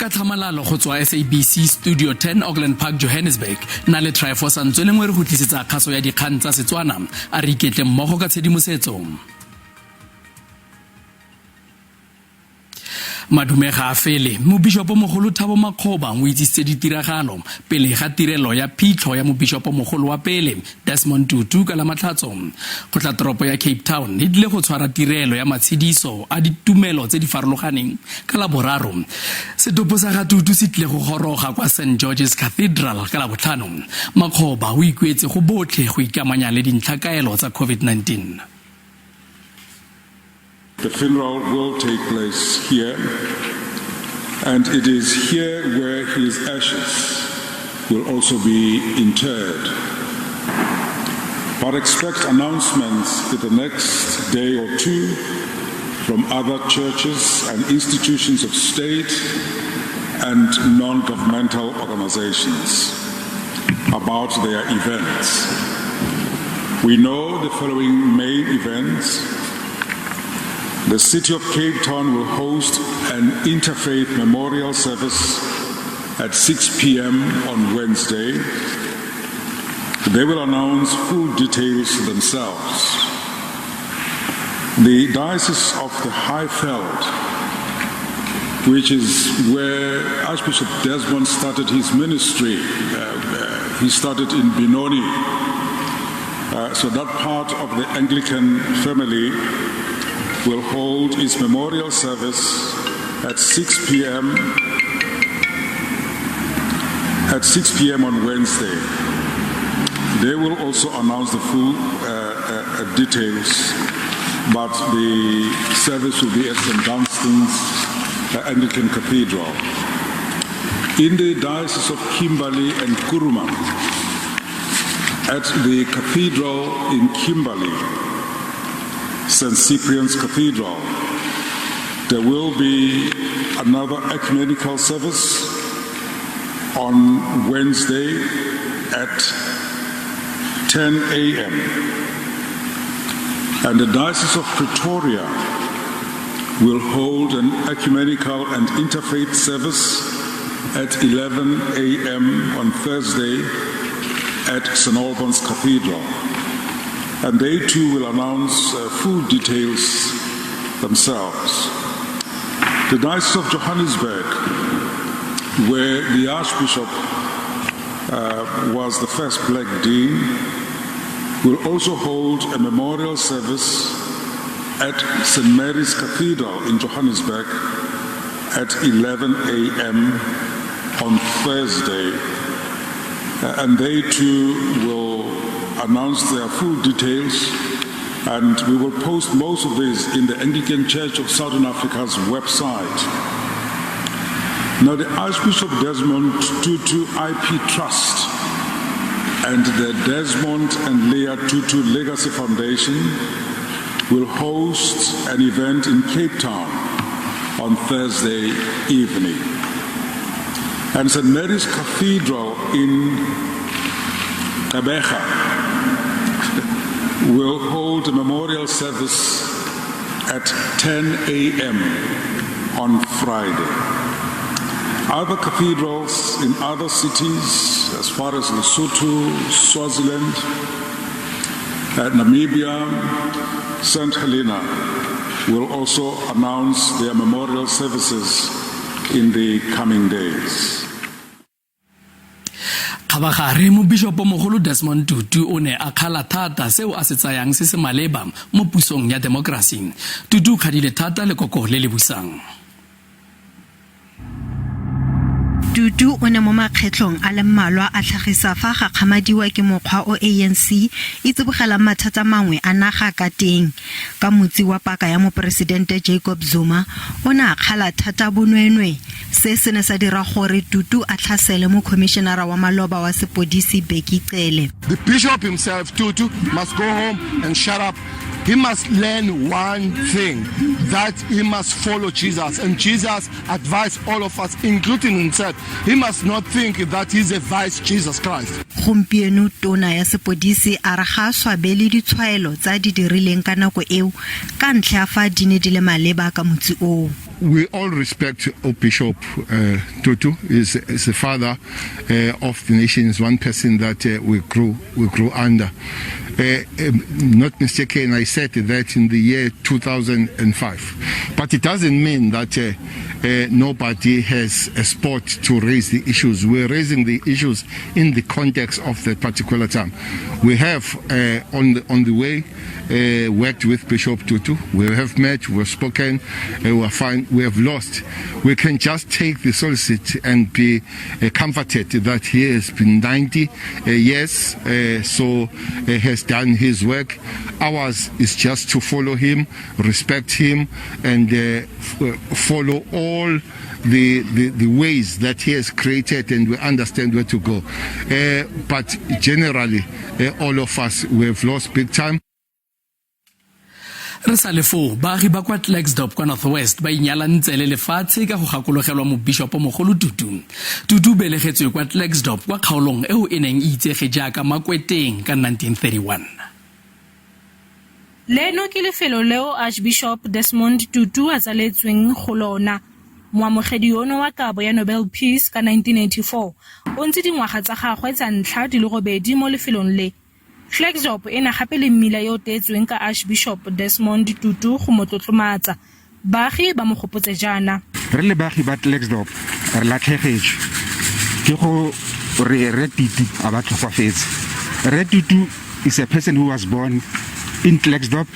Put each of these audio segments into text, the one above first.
ka tlhamalalo go tswa SABC Studio 10 Auckland Park Johannesburg na le Triforce ntse lengwe re go tlisetsa kgaso ya dikgang tsa Setswana a re iketle mmogo ka tshedimosetso. Madumega a fele mobishopo mogolo Thabo Makgoba o itsitse ditiragalo pele ga tirelo ya phitlho ya mobishopo mogolo wa pele Desmond Tutu ka la matlhatso go tla toropo ya Cape Town e dile go tshwara tirelo ya matshidiso a ditumelo tse di farologaneng ka la boraro. Setopo sa ga Tutu se tle go goroga kwa St George's Cathedral ka la botlhano. Makgoba o ikuetse go botlhe go ikamanya le dintlhakaelo tsa COVID-19. The funeral will take place here, and it is here where his ashes will also be interred. But expect announcements in the next day or two from other churches and institutions of state and non-governmental organizations about their events. We know the following main events. The City of Cape Town will host an interfaith memorial service at 6 p.m. on Wednesday. They will announce full details themselves. The Diocese of the Highveld, which is where Archbishop Desmond started his ministry, he started in Benoni. So that part of the Anglican family will hold its memorial service at 6 p.m. On Wednesday. They will also announce the full details, but the service will be at St. Dunstan's Anglican Cathedral. In the Diocese of Kimberley and Kuruma, at the Cathedral in Kimberley, St. Cyprian's Cathedral, there will be another ecumenical service on Wednesday at 10 a.m. And the Diocese of Pretoria will hold an ecumenical and interfaith service at 11 a.m. on Thursday at St. Albans Cathedral. And they too will announce full details themselves. The Diocese of Johannesburg, where the Archbishop was the first black dean, will also hold a memorial service at St. Mary's Cathedral in Johannesburg at 11 a.m. on Thursday. And they too will announce their full details, and we will post most of this in the Anglican Church of Southern Africa's website. Now, the Archbishop Desmond Tutu IP Trust and the Desmond and Leah Tutu Legacy Foundation will host an event in Cape Town on Thursday evening. And St. Mary's Cathedral in Gqeberha will hold a memorial service at 10 a.m. on Friday. Other cathedrals in other cities, as far as Lesotho, Swaziland, Namibia, St. Helena, will also announce their memorial services in the coming days. Kabagare mo Bishop mogolo Desmond Tutu o ne a khala thata seo a se tsayang se se maleba mo pusong ya democracy. Tutu khadile thata le koko le le busang. Tutu o ne mo makgetlong a le mmalwa a tlhagisa fa ga kgamadiwa ke mokgwa o ANC e tsebogela mathata mangwe a naga ka teng ka motsi wa paka ya mopresidente Jacob Zuma o ne a khala thata bonwenwe se se ne sa dira gore Tutu a tlhasele mo commissionera wa maloba wa sepodisi Bekicele. The bishop himself, Tutu, must go home and shut up. He must learn one thing, that he must follow Jesus. And Jesus advised all of us, including himself. He must not think that he's a vice Jesus Christ. Gompieno tona ya sepodisi a re ga swabele ditshwaelo tsa di dirileng ka nako eo ka ntlha fa di ne di le maleba ka motsi o. we all respect Bishop Tutu. Is the father of the nation. Is one person that we grew under. Not mistaken, I said that in the year 2005. But it doesn't mean that nobody has a spot to raise the issues. We're raising the issues in the context of that particular time. We have on the way worked with Bishop Tutu. We have met, we've spoken, we're fine, we have lost. We can just take the solicit and be comforted that he has been 90 years, so has done his work. Ours is just to follow him, respect him, and follow all the ways that he has created, and we understand where to go. But generally, all of us, we have lost big time. Re sa lefo baagi ba kwa Klerksdorp kwa Northwest ba inyalantse le lefatshe ka go gakologelwa mo Bishop mogolo Tutu. Tutu belegetswe kwa Klerksdorp kwa kgaolong eo e neng itsege jaaka Makweteng ka 1931. Leno ke lefelo leo Archbishop Desmond Tutu a tsaletsweng go lona. Moamogedi yono wa kabo ya Nobel Peace ka 1984 o ntse dingwaga tsa gagwe tsa ntlha di le robedi mo lefelong le. Klerksdorp ena gape le mmila yo teetsweng ka Archbishop Desmond Tutu go motlotlomatsa. Baagi ba mo gopotse jana. Re le baagi ba Klerksdorp re latlhegetswe ke go re Tutu a ba tlhokafetse. Tutu is a person who was born in Klerksdorp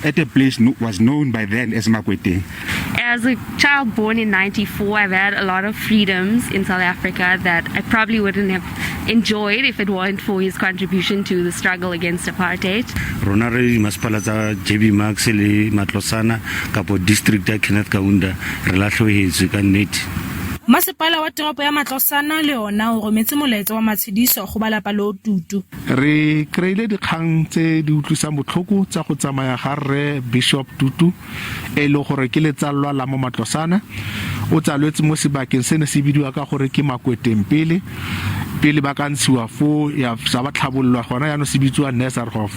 at a place was known by then as Makweteng. As a child born in 94, I've had a lot of freedoms in South Africa that I probably wouldn't have enjoyed if it weren't for his contribution to the struggle against apartheid. Rona re masepala tsa JB Max le Matlosana kapo district ya Kenneth Kaunda re latlhogetswe ka nnete. Masepala wa toropo ya Matlosana le ona o rometse molaetsa wa matshediso go balapa lo Tutu. Re kreile dikgang tse di utlwisang botlhoko tsa go tsamaya ga re Bishop Tutu e le gore ke letsalwa la mo Matlosana o tsalwetse mo sebakeng se ne se bidiwa ka gore ke Makweteng pele ba ka ntshiwa fo ya sa ba tlhabololwa gona ya no se bitswa Nesarhof.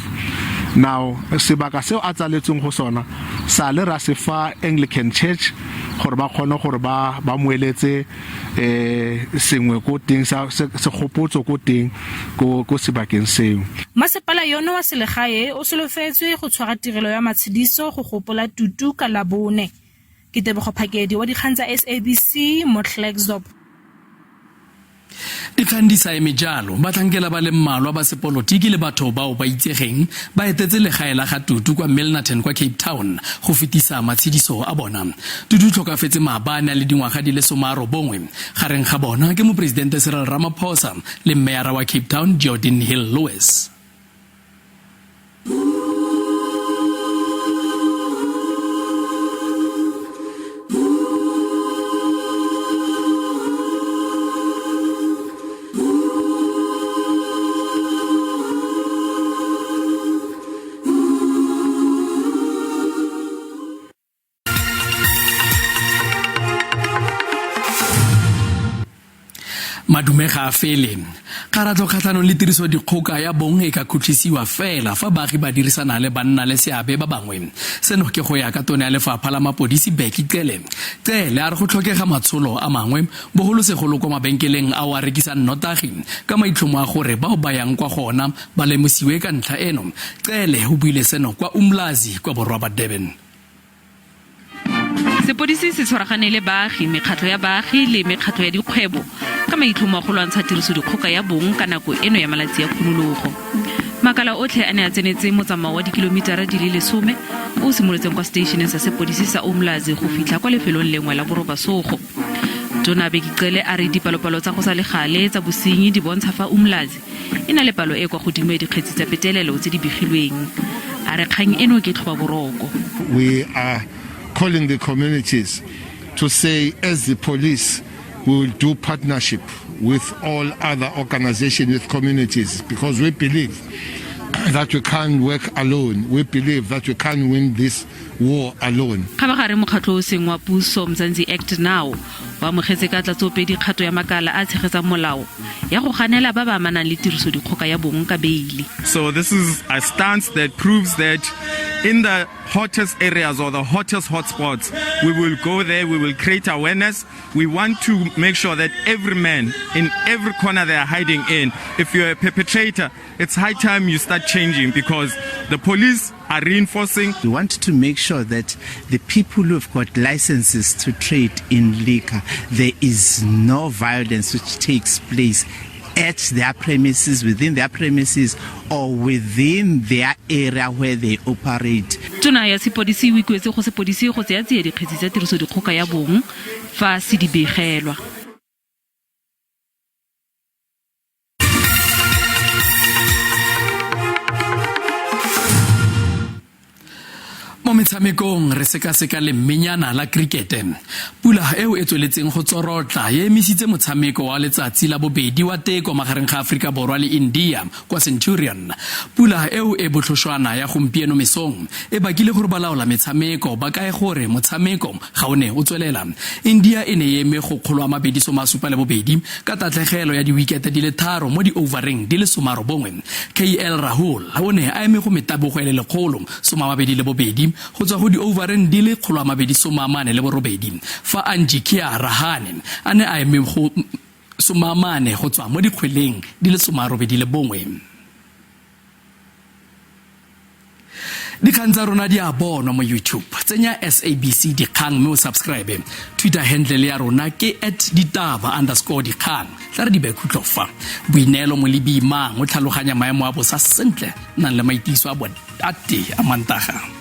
Now sebaka seo a tsaletseng go sona sa le ra se fa Anglican Church gore ba kgone gore ba moeletse sengwe go teng sa se gopotso go teng go sebakeng seo. Masepala yono wa selegae o solofetswe go tshwara tirelo ya matshediso go gopola Tutu ka labone. Ke Ditaba phakedi wa dikgang tsa SABC mo Klerksdorp. Dikgang di sa eme jalo batlankela ba le mmalwa ba sepolotiki le batho bao ba itsegeng ba etetse legae la ga Tutu kwa Milnerton kwa Cape Town go fetisa matshediso a bona. Tutu tlhokafetse maabane le dingwaga di le 19 gareng ga bona ke mopresidente Cyril Ramaphosa le mmeara wa Cape Town Jordan Hill Lewis. Madumega fele karatlho kgatlhanong le tiriso dikgoka ya bong e ka khutlisiwa fela fa baagi ba dirisana le banna le seabe ba bangwe. Seno ke go ya ka tone ya lefapha la mapodisi Beki Cele a re go tlhokega matsholo a mangwe bogolosegolo kwa mabenkeleng a wa rekisang nnotagi ka maitlhomo a gore bao ba yang kwa gona ba lemosiwe ka ntlha eno. Cele o buile seno kwa Umlazi kwa borwa ba Durban. Sepodisi se tshwaragane le baagi mekgatlho ya baagi le mekgatlho ya dikgwebo ka maitlhomo a go lwantsha tiriso dikgoka ya bong ka nako eno ya malatsi ya khunologo. Makala otlhe a ne a tsenetse motsamao wa dikilomitara di le 10 o simolotseng kwa stationeng sa sepodisi sa Umlazi go fitlha kwa lefelong lengwe la borobasogo. Tona Beki Cele a re dipalopalo tsa go sa le gale tsa bosenyi di bontsha fa Umlazi e na le palo e kwa godimo ya dikgetsi tsa petelelo tse di begilweng. A re kgang eno ke tlhoba boroko. We are calling the communities to say, as the police, we will do partnership with all other organizations, with communities, because we believe that we can't work alone. We believe that we can't win this war alone. Kabagare mokgatlo o seng wa puso Mzansi Act Now wa mogetse ka tlatsopedi kgato ya makala a tshegetsa molao ya go ganela ba ba manang le tiriso dikgoka ya bong ka beili. So this is a stance that proves that in the hottest areas or the hottest hotspots, we will go there, we will create awareness. We want to make sure that every man in every corner they are hiding in, if you're a perpetrator, it's high time you start changing because the police are reinforcing. We want to make sure that the people who have got licenses to trade in liquor, there is no violence which takes place at their premises, within their premises, or within their area where they operate. Tona ya sepodisi o ikwetse go sepodisi go tsaya tsia dikgetsi tsa tiriso dikgoka ya bong fa se di begelwa. Mo metshamekong re sekaseka le mmenyana la cricket. Pula eo e tsweletseng go tsorotla e emisitse motshameko wa letsatsi la bobedi wa teko magareng ga Afrika Borwa le India kwa Centurion. Pula eo e botlhoshwana ya gompieno mesong e bakile gore balaola metshameko ba kae gore motshameko ga o ne o tswelela. India e ne eme go kgolwa mabedi somasupa le bobedi ka tatlhegelo ya diwikete di le 3 mo di overring di le 19. KL Rahul o ne a eme go metabogo le lekgolo somabedi le bobedi go tswa go di overring di le 248 fa Anjikia Rahane a ne a eme go 40 go tswa mo dikgweleng di le 81. Dikgang tsa rona di a bonwa mo YouTube. Tsenya SABC Dikgang mme o subscribe. Twitter handle ya rona ke @Ditaba_Dikgang. Tla re di be khutlofa. Boinelo mo lebimang o tlhaloganya maemo a bosa sentle nang le maitiso a bo ate a mantaga.